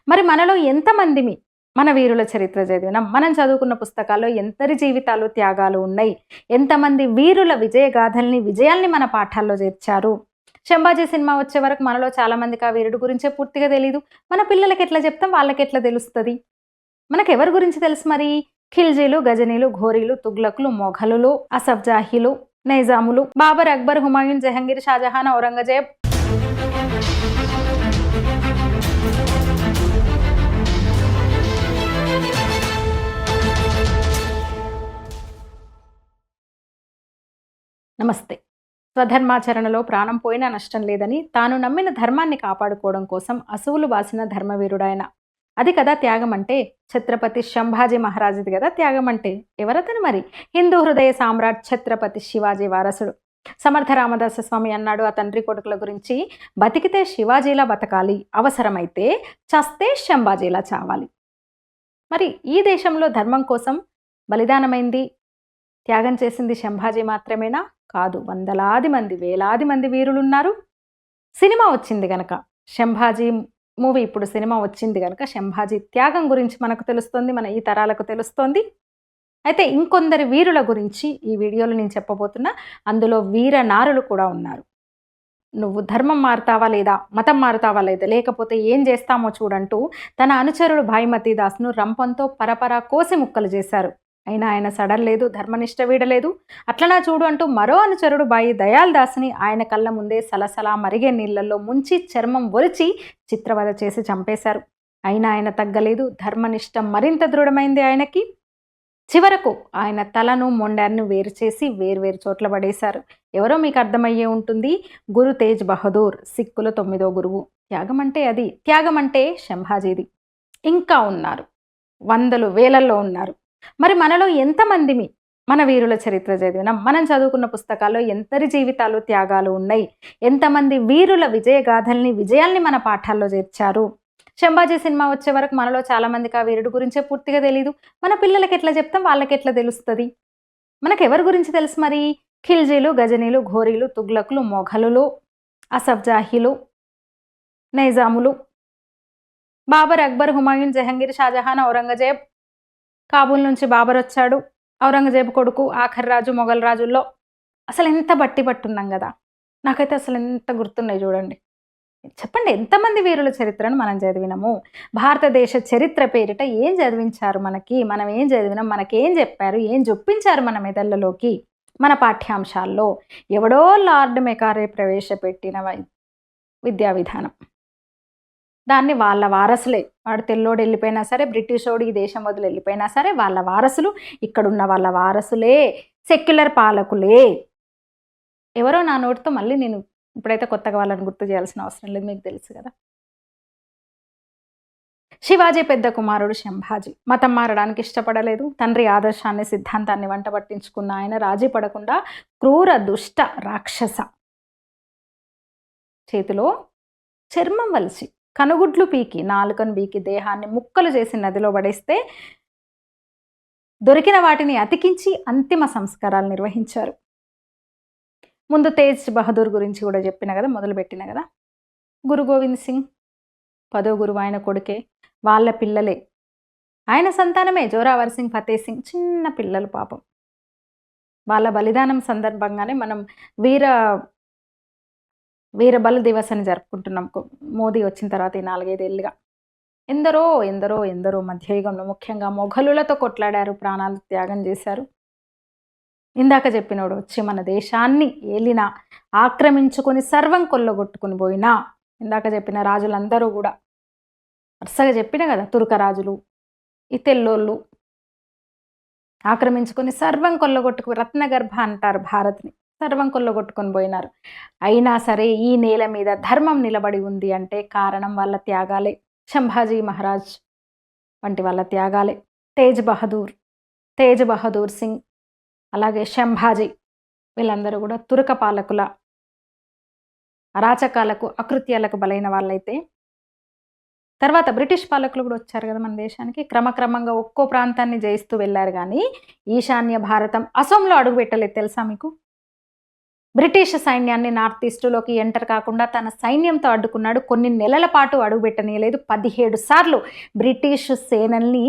మరి మనలో ఎంతమందిమి మన వీరుల చరిత్ర చదివినాం? మనం చదువుకున్న పుస్తకాల్లో ఎంతరి జీవితాలు, త్యాగాలు ఉన్నాయి? ఎంతమంది వీరుల విజయగాథల్ని, విజయాల్ని మన పాఠాల్లో చేర్చారు? 'శంభాజీ' సినిమా వచ్చే వరకు మనలో చాలా మందికి ఆ వీరుడు గురించే పూర్తిగా తెలీదు. మన పిల్లలకి ఎట్లా చెప్తాం? వాళ్ళకెట్లా తెలుస్తది? మనకెవరి గురించి తెలుసు మరి? ఖిల్జీలు, గజనీలు, ఘోరీలు, తుగ్లకులు, మొఘలులు, అసఫ్జాహీలు, నైజాములు, బాబర్, అక్బర్, హుమాయూన్, జహంగీర్, షాజహాన్, ఔరంగజేబ్. నమస్తే. స్వధర్మాచరణలో ప్రాణం పోయినా నష్టం లేదని, తాను నమ్మిన ధర్మాన్ని కాపాడుకోవడం కోసం అసువులు బాసిన ధర్మవీరుడాయన. అది కదా త్యాగం అంటే. ఛత్రపతి శంభాజీ మహారాజుది కదా త్యాగం అంటే. ఎవరతను మరి? హిందూ హృదయ సామ్రాట్ ఛత్రపతి శివాజీ వారసుడు. సమర్థ రామదాస స్వామి అన్నాడు ఆ తండ్రి కొడుకుల గురించి, బతికితే శివాజీలా బతకాలి, అవసరమైతే చస్తే శంభాజీలా చావాలి. మరి ఈ దేశంలో ధర్మం కోసం బలిదానమైంది, త్యాగం చేసింది శంభాజీ మాత్రమేనా? కాదు, వందలాది మంది, వేలాది మంది వీరులున్నారు. సినిమా వచ్చింది గనక, శంభాజీ మూవీ ఇప్పుడు సినిమా వచ్చింది గనక శంభాజీ త్యాగం గురించి మనకు తెలుస్తుంది, మన ఈ తరాలకు తెలుస్తోంది. అయితే ఇంకొందరి వీరుల గురించి ఈ వీడియోలో నేను చెప్పబోతున్నా. అందులో వీర నారులు కూడా ఉన్నారు. నువ్వు ధర్మం మారుతావా లేదా, మతం మారుతావా లేదా, లేకపోతే ఏం చేస్తామో చూడంటూ తన అనుచరుడు భాయిమతి దాస్ను రంపంతో పరపరా కోసి ముక్కలు చేశారు. అయినా ఆయన సడల్లేదు, ధర్మనిష్ట వీడలేదు. అట్లనా చూడు అంటూ మరో అనుచరుడు బాయి దయాల్ దాస్ని ఆయన కళ్ళ ముందే సలసలా మరిగే నీళ్లలో ముంచి చర్మం ఒలిచి చిత్రవద చేసి చంపేశారు. అయినా ఆయన తగ్గలేదు, ధర్మనిష్ట మరింత దృఢమైంది ఆయనకి. చివరకు ఆయన తలను మొండాన్ని వేరు చేసి వేర్వేరు చోట్ల పడేశారు. ఎవరో మీకు అర్థమయ్యే ఉంటుంది, గురు తేజ్ బహదూర్, సిక్కుల 9వ గురువు. త్యాగం అంటే అది, త్యాగం అంటే శంభాజీది. ఇంకా ఉన్నారు, వందలు వేలల్లో ఉన్నారు. మరి మనలో ఎంతమందిమి మన వీరుల చరిత్ర చదివినాం? మనం చదువుకున్న పుస్తకాల్లో ఎంతరి జీవితాలు, త్యాగాలు ఉన్నాయి? ఎంతమంది వీరుల విజయగాథల్ని, విజయాల్ని మన పాఠాల్లో చేర్చారు? 'శంభాజీ' సినిమా వచ్చే వరకు మనలో చాలా మందికి ఆ వీరుడు గురించే పూర్తిగా తెలీదు. మన పిల్లలకి ఎట్లా చెప్తాం? వాళ్ళకెట్లా తెలుస్తుంది? మనకెవరి గురించి తెలుసు మరి? ఖిల్జీలు, గజనీలు, ఘోరీలు, తుగ్లకులు, మొఘలులు, అసఫ్జాహీలు, నైజాములు, బాబర్, అక్బర్, హుమాయూన్, జహంగీర్, షాజహాన్, ఔరంగజేబ్. కాబూల్ నుంచి బాబర్ వచ్చాడు, ఔరంగజేబు కొడుకు, ఆఖరి రాజు మొఘల్ రాజుల్లో. అసలు ఎంత బట్టి పట్టున్నాం కదా. నాకైతే అసలు ఎంత గుర్తున్నాయి చూడండి. చెప్పండి, ఎంతమంది వీరుల చరిత్రను మనం చదివినాము? భారతదేశ చరిత్ర పేరిట ఏం చదివించారు మనకి? మనం ఏం చదివినాం? మనకేం చెప్పారు? ఏం చొప్పించారు మన మెదళ్ళలోకి, మన పాఠ్యాంశాల్లో? ఎవడో లార్డ్ మెకారే ప్రవేశపెట్టిన విద్యా విధానం. దాన్ని వాళ్ళ వారసులే, వాడు తెల్లోడు వెళ్ళిపోయినా సరే, బ్రిటిషోడు ఈ దేశం వదిలి వెళ్ళిపోయినా సరే, వాళ్ళ వారసులు, ఇక్కడున్న వాళ్ళ వారసులే, సెక్యులర్ పాలకులే. ఎవరో నా నోటితో మళ్ళీ నేను ఇప్పుడైతే కొత్తగా వాళ్ళని గుర్తు చేయాల్సిన అవసరం లేదు, మీకు తెలుసు కదా. శివాజీ పెద్ద కుమారుడు శంభాజీ మతం మారడానికి ఇష్టపడలేదు. తండ్రి ఆదర్శాన్ని, సిద్ధాంతాన్ని వంట పట్టించుకున్న ఆయన రాజీ పడకుండా క్రూర దుష్ట రాక్షస చేతిలో చర్మం వలిచి, కనుగుడ్లు పీకి, నాలుకను పీకి, దేహాన్ని ముక్కలు చేసి నదిలో పడేస్తే దొరికిన వాటిని అతికించి అంతిమ సంస్కారాలు నిర్వహించారు. ముందు తేజ్ బహదూర్ గురించి కూడా చెప్పిన కదా, మొదలుపెట్టిన కదా. గురు గోవింద్ సింగ్ 10వ గురువు ఆయన కొడుకే, వాళ్ళ పిల్లలే, ఆయన సంతానమే. జోరావర్ సింగ్, ఫతే సింగ్ చిన్న పిల్లలు పాపం. వాళ్ళ బలిదానం సందర్భంగానే మనం వీర బల దివస్ అని జరుపుకుంటున్నాం. మోదీ వచ్చిన తర్వాత ఈ 4-5 ఏళ్ళుగా ఎందరో ఎందరో ఎందరో మధ్యయుగంలో ముఖ్యంగా మొఘలులతో కొట్లాడారు, ప్రాణాలు త్యాగం చేశారు. ఇందాక చెప్పినోడు వచ్చి మన దేశాన్ని ఏలినా, ఆక్రమించుకొని సర్వం కొల్లగొట్టుకుని పోయినా, ఇందాక చెప్పిన రాజులందరూ కూడా వరుసగా చెప్పిన కదా, తుర్క రాజులు, ఈ తెల్లోళ్ళు ఆక్రమించుకొని సర్వం కొల్లగొట్టుకు, రత్నగర్భ అంటారు భారత్ని, సర్వం కొల్లగొట్టుకొని పోయినారు. అయినా సరే ఈ నేల మీద ధర్మం నిలబడి ఉంది అంటే కారణం వాళ్ళ త్యాగాలే. శంభాజీ మహారాజ్ వంటి వాళ్ళ త్యాగాలే. తేజ్ బహదూర్ సింగ్, అలాగే శంభాజీ, వీళ్ళందరూ కూడా తురక పాలకుల అరాచకాలకు, అకృత్యాలకు బలైన వాళ్ళైతే, తర్వాత బ్రిటిష్ పాలకులు కూడా వచ్చారు కదా మన దేశానికి. క్రమక్రమంగా ఒక్కో ప్రాంతాన్ని జయిస్తూ వెళ్ళారు, కానీ ఈశాన్య భారతం, అసోంలో అడుగు పెట్టలేదు తెలుసా మీకు? బ్రిటిష్ సైన్యాన్ని నార్త్ ఈస్టులోకి ఎంటర్ కాకుండా తన సైన్యంతో అడ్డుకున్నాడు. కొన్ని నెలల పాటు అడుగుపెట్టనీయలేదు. 17 సార్లు బ్రిటిష్ సేనల్ని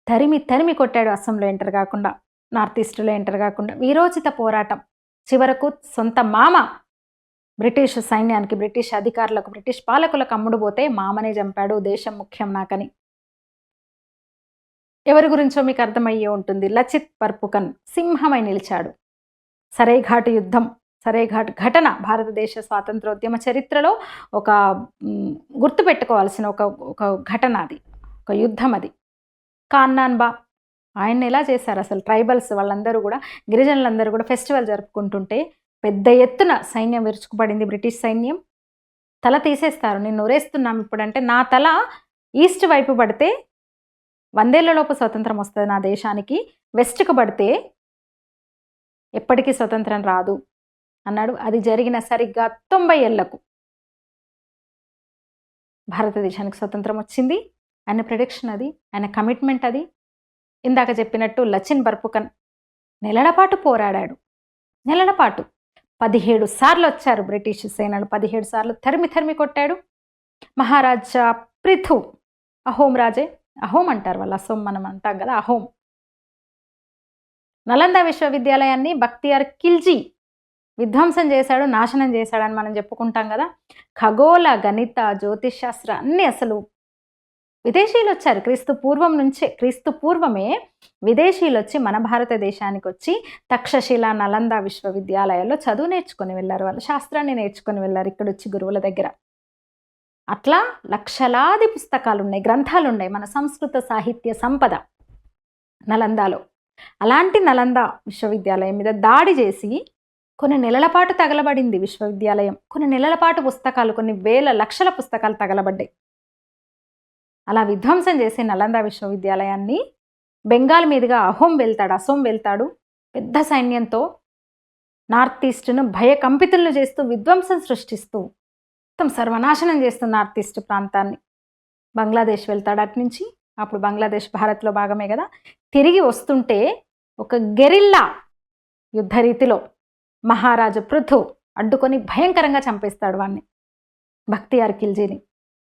తరిమి తరిమి కొట్టాడు అస్సాంలో ఎంటర్ కాకుండా, నార్త్ ఈస్టులో ఎంటర్ కాకుండా. వీరోచిత పోరాటం. చివరకు సొంత మామ బ్రిటిష్ సైన్యానికి, బ్రిటిష్ అధికారులకు, బ్రిటిష్ పాలకులకు అమ్ముడుపోతే మామనే చంపాడు. దేశం ముఖ్యం నాకని. ఎవరి గురించో మీకు అర్థమయ్యే ఉంటుంది. లచిత్ బర్ఫుకన్ సింహమై నిలిచాడు. సరైఘాట్ యుద్ధం, సరైఘాట్ ఘటన భారతదేశ స్వాతంత్రోద్యమ చరిత్రలో ఒక గుర్తుపెట్టుకోవాల్సిన ఒక ఘటన అది, ఒక యుద్ధం అది. కాన్నాన్బా ఆయన్ని ఎలా చేశారు అసలు? ట్రైబల్స్ వాళ్ళందరూ కూడా, గిరిజనులందరూ కూడా ఫెస్టివల్ జరుపుకుంటుంటే పెద్ద ఎత్తున సైన్యం విరుచుకుపడింది. బ్రిటిష్ సైన్యం తల తీసేస్తారు. నేను నూరేస్తున్నాం ఇప్పుడంటే, నా తల ఈస్ట్ వైపు పడితే 100 ఏళ్లలోపు స్వతంత్రం వస్తుంది నా దేశానికి, వెస్ట్కు పడితే ఎప్పటికీ స్వతంత్రం రాదు అన్నాడు. అది జరిగిన సరిగ్గా 90 ఏళ్లకు భారతదేశానికి స్వతంత్రం వచ్చింది. ఆయన ప్రిడిక్షన్ అది, ఆయన కమిట్మెంట్ అది. ఇందాక చెప్పినట్టు లచిన్ బర్ఫుకన్ నెలల పాటు పోరాడాడు. నెలల పాటు 17 సార్లు వచ్చారు బ్రిటిష్ సేనలు. 17 సార్లు తరిమి తరిమి కొట్టాడు. మహారాజా పృథు, అహోం రాజే, అహోం అంటారు వాళ్ళు, అసోం మనం అంటాం కదా, అహోం. నలంద విశ్వవిద్యాలయాన్ని బక్తియార్ ఖిల్జీ విధ్వంసం చేశాడు, నాశనం చేశాడని మనం చెప్పుకుంటాం కదా. ఖగోళ, గణిత, జ్యోతిషాస్త్ర అన్నీ అసలు విదేశీయులు వచ్చారు. క్రీస్తు పూర్వమే విదేశీయులు వచ్చి మన భారతదేశానికి వచ్చి తక్షశిల, నలంద విశ్వవిద్యాలయాల్లో చదువు నేర్చుకొని వెళ్ళారు. వాళ్ళు శాస్త్రాన్ని నేర్చుకొని వెళ్ళారు ఇక్కడ వచ్చి గురువుల దగ్గర. అట్లా లక్షలాది పుస్తకాలు ఉన్నాయి, గ్రంథాలు ఉన్నాయి, మన సంస్కృత సాహిత్య సంపద నలందాలో. అలాంటి నలంద విశ్వవిద్యాలయం మీద దాడి చేసి కొన్ని నెలల పాటు తగలబడింది విశ్వవిద్యాలయం. కొన్ని నెలల పాటు పుస్తకాలు, కొన్ని వేల లక్షల పుస్తకాలు తగలబడ్డాయి. అలా విధ్వంసం చేసి నలంద విశ్వవిద్యాలయాన్ని బెంగాల్ మీదుగా అసోం వెళ్తాడు పెద్ద సైన్యంతో. నార్త్ ఈస్ట్ను భయకంపితులను చేస్తూ, విధ్వంసం సృష్టిస్తూ, మొత్తం సర్వనాశనం చేస్తుంది నార్త్ ఈస్ట్ ప్రాంతాన్ని. బంగ్లాదేశ్ వెళ్తాడు అటు నుంచి. అప్పుడు బంగ్లాదేశ్ భారత్లో భాగమే కదా. తిరిగి వస్తుంటే ఒక గెరిల్లా యుద్ధ రీతిలో మహారాజు పృథు అడ్డుకొని భయంకరంగా చంపేస్తాడు వాణ్ణి, బక్తియార్ ఖిల్జీని.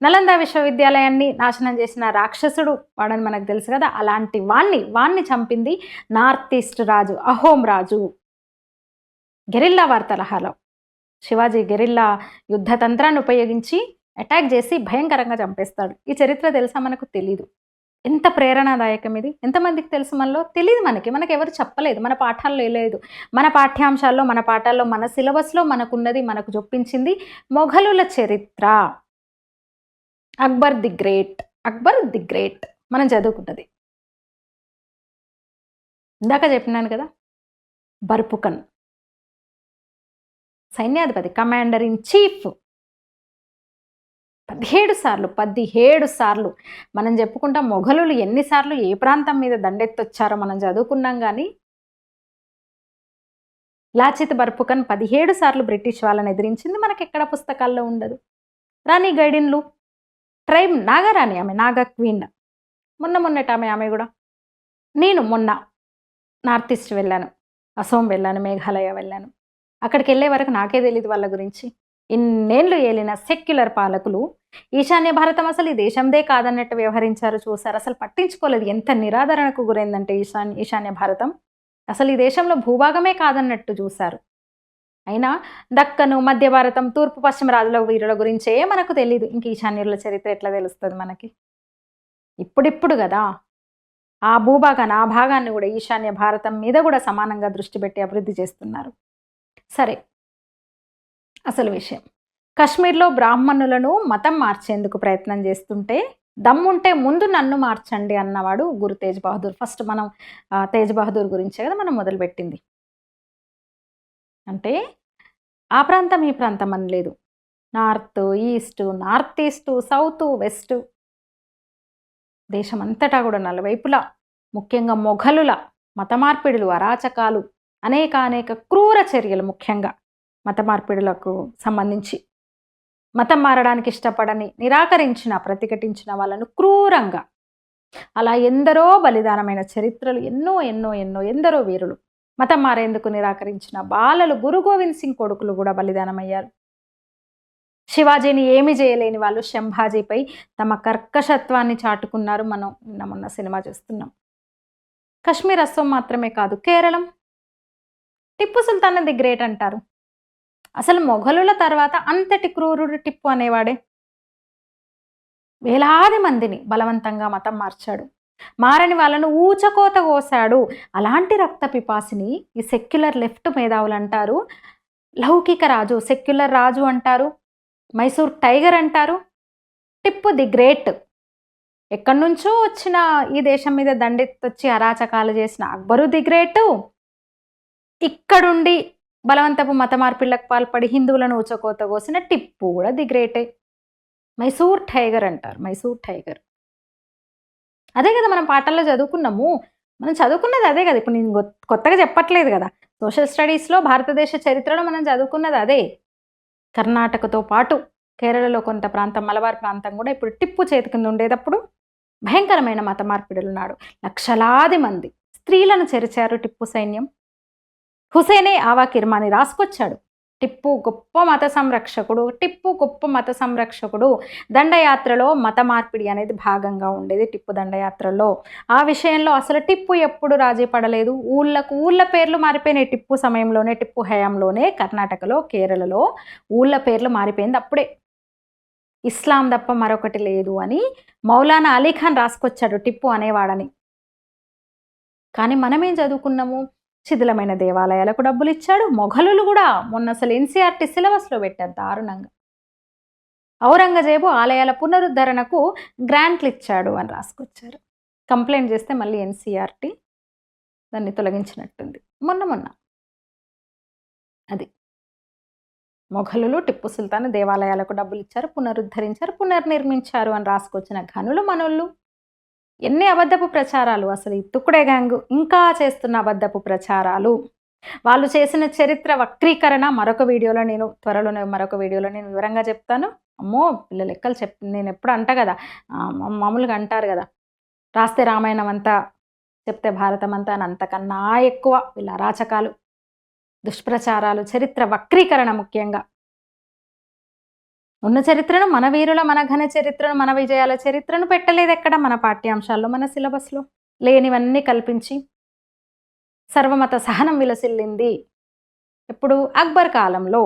నలంద విశ్వవిద్యాలయాన్ని నాశనం చేసిన రాక్షసుడు వాడని మనకు తెలుసు కదా. అలాంటి వాణ్ణి చంపింది నార్త్ ఈస్ట్ రాజు, అహోం రాజు. గెరిల్లా వార్తలహాలో శివాజీ గెరిల్లా యుద్ధ తంత్రాన్ని ఉపయోగించి అటాక్ చేసి భయంకరంగా చంపేస్తాడు. ఈ చరిత్ర తెలుసా? మనకు తెలీదు. ఎంత ప్రేరణాదాయకం ఇది! ఎంతమందికి తెలుసు? మనలో తెలియదు. మనకి ఎవరు చెప్పలేదు, మన పాఠాల్లో లేదు. మన పాఠ్యాంశాల్లో, మన పాఠాల్లో, మన సిలబస్లో మనకున్నది, మనకు చొప్పించింది మొఘలుల చరిత్ర. అక్బర్ ది గ్రేట్ మనం చదువుకున్నది. ఇందాక చెప్పినాను కదా, బర్ఫుకన్ సైన్యాధిపతి, కమాండర్ ఇన్ చీఫ్. 17 సార్లు మనం చెప్పుకుంటాం. మొఘలులు ఎన్నిసార్లు ఏ ప్రాంతం మీద దండెత్తొచ్చారో మనం చదువుకున్నాం. కానీ లాచిత్ బర్ఫుకన్ 17 సార్లు బ్రిటిష్ వాళ్ళని ఎదిరించింది మనకి ఎక్కడ పుస్తకాల్లో ఉండదు. రాణి గైడిన్లు ట్రైబ్ నాగారాణి, ఆమె నాగా క్వీన్. మొన్నట ఆమె కూడా. నేను మొన్న నార్త్ ఈస్ట్ వెళ్ళాను, అసోం వెళ్ళాను, మేఘాలయ వెళ్ళాను. అక్కడికి వెళ్ళే వరకు నాకే తెలియదు వాళ్ళ గురించి. ఇన్నేళ్ళు ఏలిన సెక్యులర్ పాలకులు ఈశాన్య భారతం అసలు ఈ దేశందే కాదన్నట్టు వ్యవహరించారు. చూసారు, అసలు పట్టించుకోలేదు. ఎంత నిరాదరణకు గురైందంటే ఈశాన్య భారతం అసలు ఈ దేశంలో భూభాగమే కాదన్నట్టు చూశారు. అయినా దక్కను, మధ్య భారతం, తూర్పు పశ్చిమ రాజుల వీరుల గురించే మనకు తెలియదు. ఇంక ఈశాన్యుల చరిత్ర ఎట్లా తెలుస్తుంది మనకి? ఇప్పుడిప్పుడు కదా ఆ భాగాన్ని కూడా, ఈశాన్య భారతం మీద కూడా సమానంగా దృష్టి పెట్టి అభివృద్ధి చేస్తున్నారు. సరే, అసలు విషయం, కశ్మీర్లో బ్రాహ్మణులను మతం మార్చేందుకు ప్రయత్నం చేస్తుంటే, దమ్ముంటే ముందు నన్ను మార్చండి అన్నవాడు గురు తేజ్ బహదూర్. ఫస్ట్ మనం తేజ్ బహదూర్ గురించే కదా మనం మొదలుపెట్టింది. అంటే ఆ ప్రాంతం ఈ ప్రాంతం అని లేదు, నార్త్ ఈస్ట్, సౌత్, వెస్ట్, దేశమంతటా కూడా నలువైపులా, ముఖ్యంగా మొఘలుల మత మార్పిడులు, అరాచకాలు, అనేక క్రూర చర్యలు, ముఖ్యంగా మత మార్పిడులకు సంబంధించి మతం మారడానికి ఇష్టపడని, నిరాకరించిన, ప్రతిఘటించిన వాళ్ళను క్రూరంగా, అలా ఎందరో బలిదానమైన చరిత్రలు, ఎందరో వీరులు మతం మారేందుకు నిరాకరించిన బాలలు గురు గోవింద్ సింగ్ కొడుకులు కూడా బలిదానమయ్యారు. శివాజీని ఏమి చేయలేని వాళ్ళు శంభాజీపై తమ కర్కశత్వాన్ని చాటుకున్నారు. మనం మొన్న సినిమా చూస్తున్నాం. కశ్మీర్ అస్సోం మాత్రమే కాదు, కేరళం టిప్పు సుల్తాన్ ది గ్రేట్ అంటారు. అసలు మొఘలుల తర్వాత అంతటి క్రూరుడు టిప్పు అనేవాడే. వేలాది మందిని బలవంతంగా మతం మార్చాడు. మారని వాళ్ళను ఊచకోత కోసాడు. అలాంటి రక్త పిపాసిని ఈ సెక్యులర్ లెఫ్ట్ మేధావులు అంటారు లౌకిక రాజు, సెక్యులర్ రాజు అంటారు, మైసూర్ టైగర్ అంటారు, టిప్పు ది గ్రేట్. ఎక్కడి నుంచో వచ్చిన ఈ దేశం మీద దండెత్తొచ్చి అరాచకాలు చేసిన అక్బరు ది గ్రేటు, ఇక్కడుండి బలవంతపు మత మార్పిళ్లకు పాల్పడి హిందువులను ఊచకోత కోసిన టిప్పు కూడా ది గ్రేటే. మైసూర్ టైగర్ అంటారు, మైసూర్ టైగర్. అదే కదా మనం పాఠాల్లో చదువుకున్నాము. మనం చదువుకున్నది అదే కదా. ఇప్పుడు నేను కొత్తగా చెప్పట్లేదు కదా. సోషల్ స్టడీస్లో భారతదేశ చరిత్రలో మనం చదువుకున్నది అదే. కర్ణాటకతో పాటు కేరళలో కొంత ప్రాంతం, మలబార్ ప్రాంతం కూడా ఇప్పుడు టిప్పు చేతి కింద ఉండేటప్పుడు భయంకరమైన మత మార్పిడులు నాడు లక్షలాది మంది స్త్రీలను చెరిచారు టిప్పు సైన్యం. హుసేనే ఆవా కిర్మాని రాసుకొచ్చాడు. టిప్పు గొప్ప మత సంరక్షకుడు, టిప్పు గొప్ప మత సంరక్షకుడు. దండయాత్రలో మత మార్పిడి అనేది భాగంగా ఉండేది టిప్పు దండయాత్రలో. ఆ విషయంలో అసలు టిప్పు ఎప్పుడు రాజీ పడలేదు. ఊళ్ళ పేర్లు మారిపోయినాయి టిప్పు సమయంలోనే, టిప్పు హయాంలోనే. కర్ణాటకలో, కేరళలో ఊళ్ళ పేర్లు మారిపోయింది అప్పుడే. ఇస్లాం తప్ప మరొకటి లేదు అని మౌలానా అలీఖాన్ రాసుకొచ్చాడు టిప్పు అనేవాడని. కానీ మనమేం చదువుకున్నాము? శిథిలమైన దేవాలయాలకు డబ్బులు ఇచ్చాడు. మొఘలులు కూడా మొన్న అసలు ఎన్సీఆర్టీ సిలబస్లో పెట్టారు దారుణంగా. ఔరంగజేబు ఆలయాల పునరుద్ధరణకు గ్రాంట్లు ఇచ్చాడు అని రాసుకొచ్చారు. కంప్లైంట్ చేస్తే మళ్ళీ ఎన్సీఆర్టీ దాన్ని తొలగించినట్టుంది మొన్న. అది మొఘలులు టిప్పు సుల్తాన్ దేవాలయాలకు డబ్బులు ఇచ్చారు, పునరుద్ధరించారు, పునర్నిర్మించారు అని రాసుకొచ్చిన ఘనులు మనోళ్ళు. ఎన్ని అబద్ధపు ప్రచారాలు! అసలు ఈ తుక్కుడే గ్యాంగు ఇంకా చేస్తున్న అబద్ధపు ప్రచారాలు. వాళ్ళు చేసిన చరిత్ర వక్రీకరణ త్వరలోనే మరొక వీడియోలో నేను వివరంగా చెప్తాను. అమ్మో, పిల్ల లెక్కలు నేను ఎప్పుడు అంట కదా, మామూలుగా అంటారు కదా, రాస్తే రామాయణం అంతా చెప్తే భారతం అంతా అని. అంతకన్నా ఎక్కువ వీళ్ళ అరాచకాలు, దుష్ప్రచారాలు, చరిత్ర వక్రీకరణ. ముఖ్యంగా ఉన్న చరిత్రను, మన వీరుల, మన ఘన చరిత్రను, మన విజయాల చరిత్రను పెట్టలేదు ఎక్కడ మన పాఠ్యాంశాల్లో, మన సిలబస్లో. లేనివన్నీ కల్పించి సర్వమత సహనం విలసిల్లింది. ఇప్పుడు అక్బర్ కాలంలో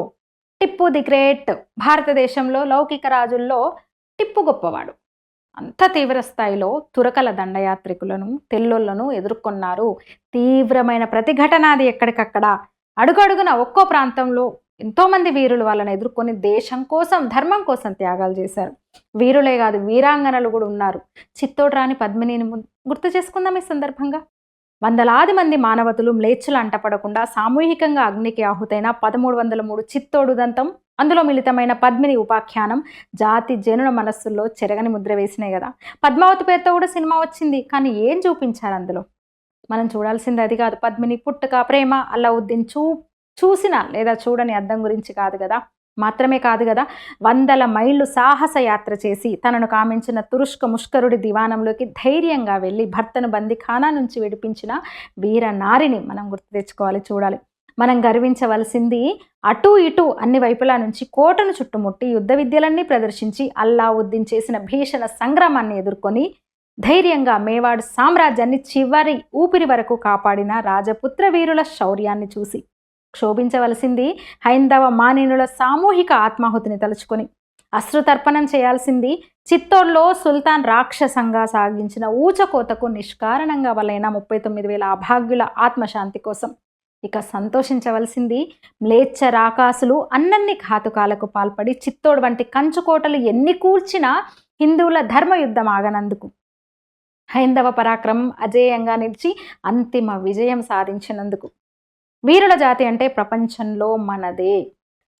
టిప్పు ది గ్రేట్. భారతదేశంలో లౌకిక రాజుల్లో టిప్పు గొప్పవాడు. అంత తీవ్ర స్థాయిలో తురకల దండయాత్రికులను, తెల్లోళ్లను ఎదుర్కొన్నారు. తీవ్రమైన ప్రతిఘటనాది ఎక్కడికక్కడ. అడుగడుగున ఒక్కో ప్రాంతంలో ఎంతోమంది వీరులు వాళ్ళని ఎదుర్కొని దేశం కోసం, ధర్మం కోసం త్యాగాలు చేశారు. వీరులే కాదు, వీరాంగనలు కూడా ఉన్నారు. చిత్తోడు రాణి పద్మినిని గుర్తు చేసుకుందాం ఈ సందర్భంగా. వందలాది మంది మానవతులు మ్లేచ్చులు అంటపడకుండా సామూహికంగా అగ్నికి ఆహుతైన 1303 చిత్తోడు దంతం, అందులో మిళితమైన పద్మిని ఉపాఖ్యానం జాతి జనుల మనస్సుల్లో చెరగని ముద్ర వేసినాయి కదా. పద్మావతి పేరుతో కూడా సినిమా వచ్చింది, కానీ ఏం చూపించారు అందులో? మనం చూడాల్సింది అది కాదు. పద్మిని పుట్టుక, ప్రేమ, అల్లావుద్దీన్ చూసిన లేదా చూడని అద్దం గురించి కాదు కదా, మాత్రమే కాదు కదా, 100 మైళ్ళు సాహస యాత్ర చేసి తనను కామించిన తురుష్క ముష్కరుడి దివానంలోకి ధైర్యంగా వెళ్ళి భర్తను బందిఖానా నుంచి విడిపించిన వీర నారిని మనం గుర్తు తెచ్చుకోవాలి, చూడాలి. మనం గర్వించవలసింది అటు ఇటు అన్ని వైపులా నుంచి కోటను చుట్టుముట్టి యుద్ధ విద్యలన్నీ ప్రదర్శించి అల్లావుద్దీన్ చేసిన భీషణ సంగ్రామాన్ని ఎదుర్కొని ధైర్యంగా మేవాడు సామ్రాజ్యాన్ని చివరి ఊపిరి వరకు కాపాడిన రాజపుత్ర వీరుల శౌర్యాన్ని చూసి. క్షోభించవలసింది హైందవ మానినుల సామూహిక ఆత్మాహుతిని తలుచుకొని. అశ్రుతర్పణం చేయాల్సింది చిత్తోడ్లో సుల్తాన్ రాక్షసంగా సాగించిన ఊచకోతకు నిష్కారణంగా వలైన 39,000 అభాగ్యుల ఆత్మశాంతి కోసం. ఇక సంతోషించవలసింది మ్లేచ్ఛ రాకాసులు అన్నన్ని ఘాతుకాలకు పాల్పడి చిత్తోడు వంటి కంచుకోటలు ఎన్ని కూల్చినా హిందువుల ధర్మయుద్ధం ఆగనందుకు. హైందవ పరాక్రమం అజేయంగా నిలిచి అంతిమ విజయం సాధించినందుకు. వీరుల జాతి అంటే ప్రపంచంలో మనదే.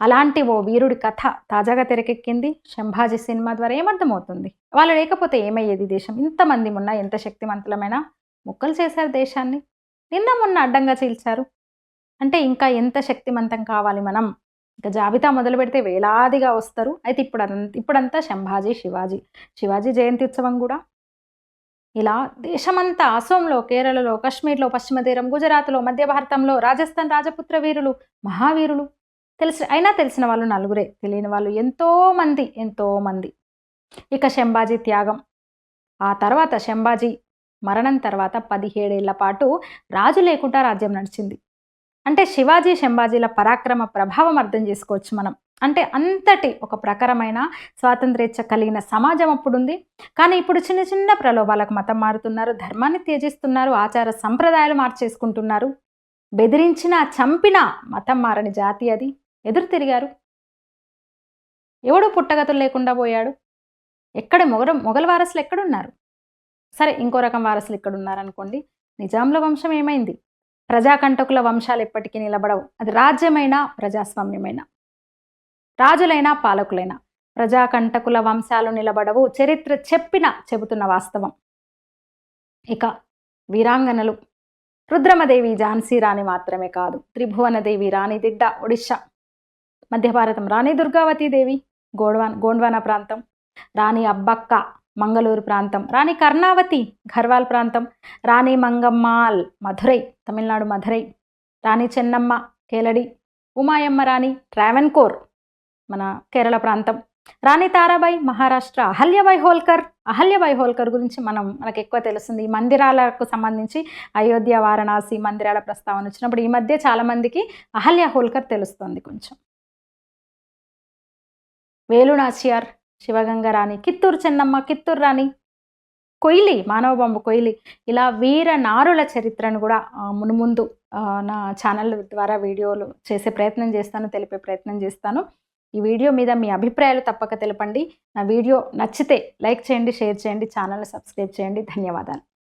అలాంటి ఓ వీరుడి కథ తాజాగా తెరకెక్కింది. శంభాజీ సినిమా ద్వారా ఏమర్థమవుతుంది? వాళ్ళు లేకపోతే ఏమయ్యేది దేశం? ఇంతమంది ఉన్నా, ఎంత శక్తివంతులమైనా ముక్కలు చేశారు దేశాన్ని. నిన్న మొన్న అడ్డంగా చీల్చారు అంటే ఇంకా ఎంత శక్తిమంతం కావాలి మనం? ఇక జాబితా మొదలు పెడితే వేలాదిగా వస్తారు. అయితే ఇప్పుడంతా శంభాజీ, శివాజీ జయంతి ఉత్సవం కూడా ఇలా దేశమంతా అసోంలో, కేరళలో, కాశ్మీర్లో, పశ్చిమ తీరం, గుజరాత్లో, మధ్య భారతంలో, రాజస్థాన్ రాజపుత్ర వీరులు, మహావీరులు తెలిసిన వాళ్ళు నలుగురే, తెలియని వాళ్ళు ఎంతోమంది. ఇక శంభాజీ త్యాగం. ఆ తర్వాత శంభాజీ మరణం తర్వాత 17 ఏళ్ల పాటు రాజు లేకుండా రాజ్యం నడిచింది. అంటే శివాజీ, శంభాజీల పరాక్రమ ప్రభావం అర్థం చేసుకోవచ్చు మనం. అంటే అంతటి ఒక ప్రఖరమైన స్వాతంత్ర్యేచ్ఛ కలిగిన సమాజం అప్పుడుంది. కానీ ఇప్పుడు చిన్న చిన్న ప్రలోభాలకు మతం మారుతున్నారు, ధర్మాన్ని త్యజిస్తున్నారు, ఆచార సంప్రదాయాలు మార్చేసుకుంటున్నారు. బెదిరించినా చంపినా మతం మారని జాతి అది. ఎదురు తిరిగారు. ఎవడు పుట్టగతులు లేకుండా పోయాడు. ఎక్కడ మొఘల్ వారసులు ఎక్కడున్నారు? సరే, ఇంకో రకం వారసులు ఇక్కడున్నారనుకోండి. నిజాంల వంశం ఏమైంది? ప్రజాకంటకుల వంశాలు ఎప్పటికీ నిలబడవు. అది రాజ్యమైనా ప్రజాస్వామ్యమైనా, రాజులైనా పాలకులైనా ప్రజాకంటకుల వంశాలు నిలబడవు. చరిత్ర చెబుతున్న వాస్తవం. ఇక వీరాంగనలు. రుద్రమదేవి ఝాన్సీ రాణి మాత్రమే కాదు, త్రిభువనదేవి రాణి దిడ్డ ఒడిశా, మధ్య భారతం రాణి దుర్గావతీదేవి గోండ్వానా ప్రాంతం, రాణి అబ్బక్క మంగళూరు ప్రాంతం, రాణి కర్ణావతి ఘర్వాల్ ప్రాంతం, రాణి మంగమ్మాల్ మధురై తమిళనాడు మధురై, రాణి చెన్నమ్మ కేలడి, ఉమాయమ్మ రాణి ట్రావెన్కోర్ మన కేరళ ప్రాంతం, రాణి తారాబాయి మహారాష్ట్ర, అహల్యబాయి హోల్కర్ గురించి మనకు ఎక్కువ తెలుస్తుంది. ఈ మందిరాలకు సంబంధించి అయోధ్య, వారణాసి మందిరాల ప్రస్తావన వచ్చినప్పుడు ఈ మధ్య చాలామందికి అహల్య హోల్కర్ తెలుస్తుంది కొంచెం. వేలు నాచియార్, శివగంగ రాణి, కిత్తూరు చెన్నమ్మ, కిత్తూరు రాణి, కొయిలి మానవ బాంబు కొయిలి, ఇలా వీర నారుల చరిత్రను కూడా మునుముందు నా ఛానల్ ద్వారా వీడియోలు చేసే ప్రయత్నం చేస్తాను, తెలిపే ప్రయత్నం చేస్తాను. ఈ వీడియో మీద మీ అభిప్రాయాలు తప్పక తెలపండి. నా వీడియో నచ్చితే లైక్ చేయండి, షేర్ చేయండి, ఛానల్ని సబ్స్క్రైబ్ చేయండి. ధన్యవాదాలు.